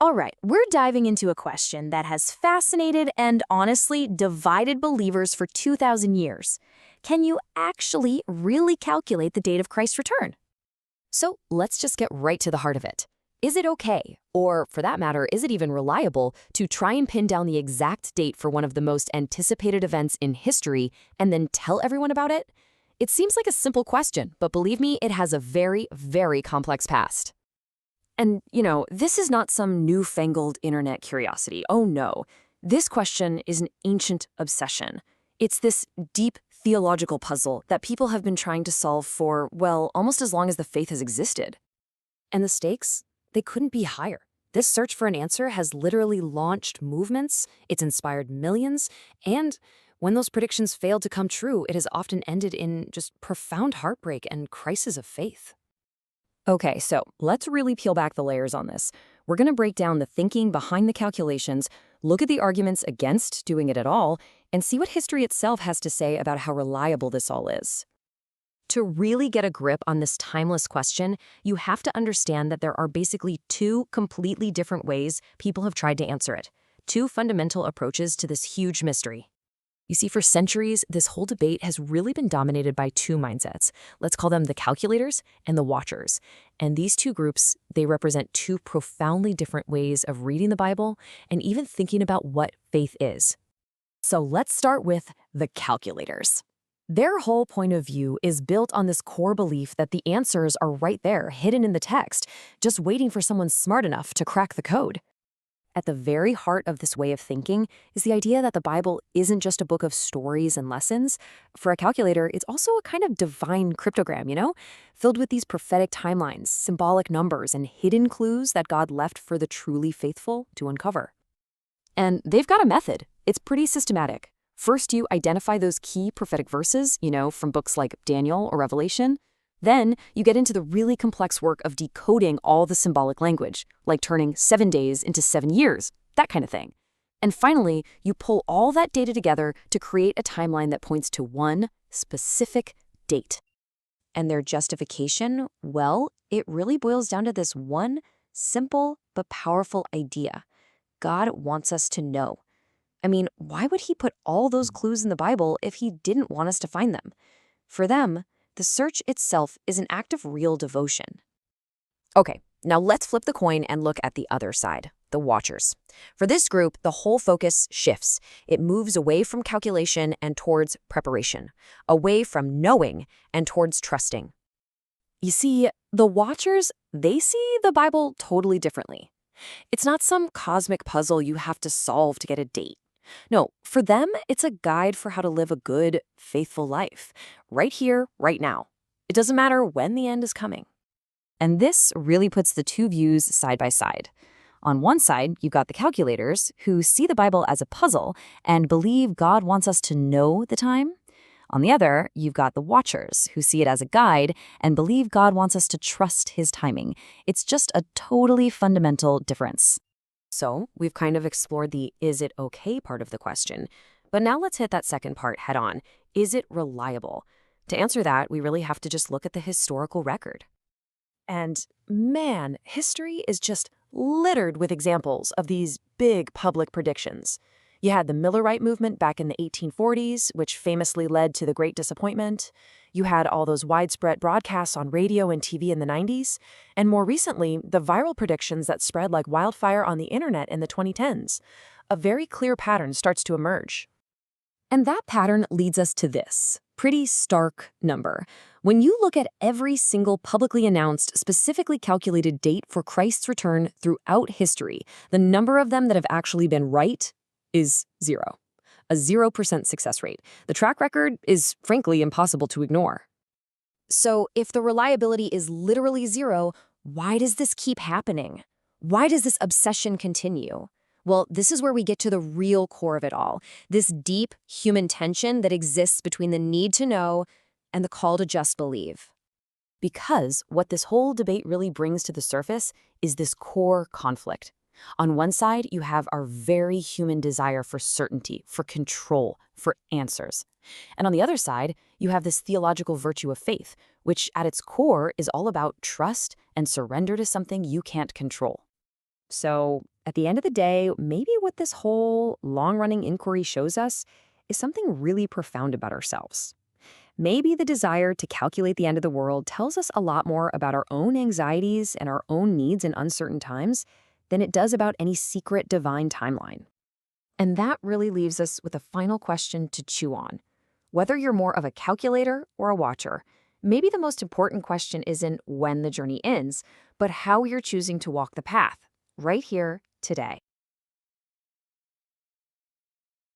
All right, we're diving into a question that has fascinated and honestly divided believers for 2,000 years. Can you actually really calculate the date of Christ's return? So let's just get right to the heart of it. Is it okay, or for that matter, is it even reliable, to try and pin down the exact date for one of the most anticipated events in history and then tell everyone about it? It seems like a simple question, but believe me, it has a very, very complex past. And, this is not some newfangled internet curiosity. Oh no. This question is an ancient obsession. It's this deep theological puzzle that people have been trying to solve for, well, almost as long as the faith has existed. And the stakes? They couldn't be higher. This search for an answer has literally launched movements, it's inspired millions, and when those predictions failed to come true, it has often ended in just profound heartbreak and crisis of faith. Okay, so let's really peel back the layers on this. We're going to break down the thinking behind the calculations, look at the arguments against doing it at all, and see what history itself has to say about how reliable this all is. To really get a grip on this timeless question, you have to understand that there are basically two completely different ways people have tried to answer it. Two fundamental approaches to this huge mystery. You see, for centuries, this whole debate has really been dominated by two mindsets. Let's call them the calculators and the watchers. And these two groups, they represent two profoundly different ways of reading the Bible and even thinking about what faith is. So let's start with the calculators. Their whole point of view is built on this core belief that the answers are right there, hidden in the text, just waiting for someone smart enough to crack the code. At the very heart of this way of thinking is the idea that the Bible isn't just a book of stories and lessons. For a calculator, it's also a kind of divine cryptogram, filled with these prophetic timelines, symbolic numbers, and hidden clues that God left for the truly faithful to uncover. And they've got a method. It's pretty systematic. First, you identify those key prophetic verses, from books like Daniel or Revelation. Then you get into the really complex work of decoding all the symbolic language, like turning 7 days into 7 years, that kind of thing. And finally, you pull all that data together to create a timeline that points to one specific date. And their justification, well, it really boils down to this one simple but powerful idea. God wants us to know. I mean, why would he put all those clues in the Bible if he didn't want us to find them? For them, the search itself is an act of real devotion. Okay, now let's flip the coin and look at the other side, the watchers. For this group, the whole focus shifts. It moves away from calculation and towards preparation, away from knowing and towards trusting. You see, the watchers, they see the Bible totally differently. It's not some cosmic puzzle you have to solve to get a date. No, for them, it's a guide for how to live a good, faithful life, right here, right now. It doesn't matter when the end is coming. And this really puts the two views side by side. On one side, you've got the calculators, who see the Bible as a puzzle and believe God wants us to know the time. On the other, you've got the watchers, who see it as a guide and believe God wants us to trust his timing. It's just a totally fundamental difference. So we've kind of explored the is it okay part of the question. But now let's hit that second part head on. Is it reliable? To answer that, we really have to just look at the historical record. And man, history is just littered with examples of these big public predictions. You had the Millerite movement back in the 1840s, which famously led to the Great Disappointment. You had all those widespread broadcasts on radio and TV in the 90s. And more recently, the viral predictions that spread like wildfire on the internet in the 2010s. A very clear pattern starts to emerge. And that pattern leads us to this pretty stark number. When you look at every single publicly announced, specifically calculated date for Christ's return throughout history, the number of them that have actually been right is 0. A 0% success rate. The track record is, frankly, impossible to ignore. So if the reliability is literally 0, why does this keep happening? Why does this obsession continue? Well, this is where we get to the real core of it all, this deep human tension that exists between the need to know and the call to just believe. Because what this whole debate really brings to the surface is this core conflict. On one side, you have our very human desire for certainty, for control, for answers. And on the other side, you have this theological virtue of faith, which at its core is all about trust and surrender to something you can't control. So, at the end of the day, maybe what this whole long running inquiry shows us is something really profound about ourselves. Maybe the desire to calculate the end of the world tells us a lot more about our own anxieties and our own needs in uncertain times than it does about any secret divine timeline. And that really leaves us with a final question to chew on. Whether you're more of a calculator or a watcher, maybe the most important question isn't when the journey ends, but how you're choosing to walk the path, right here, today.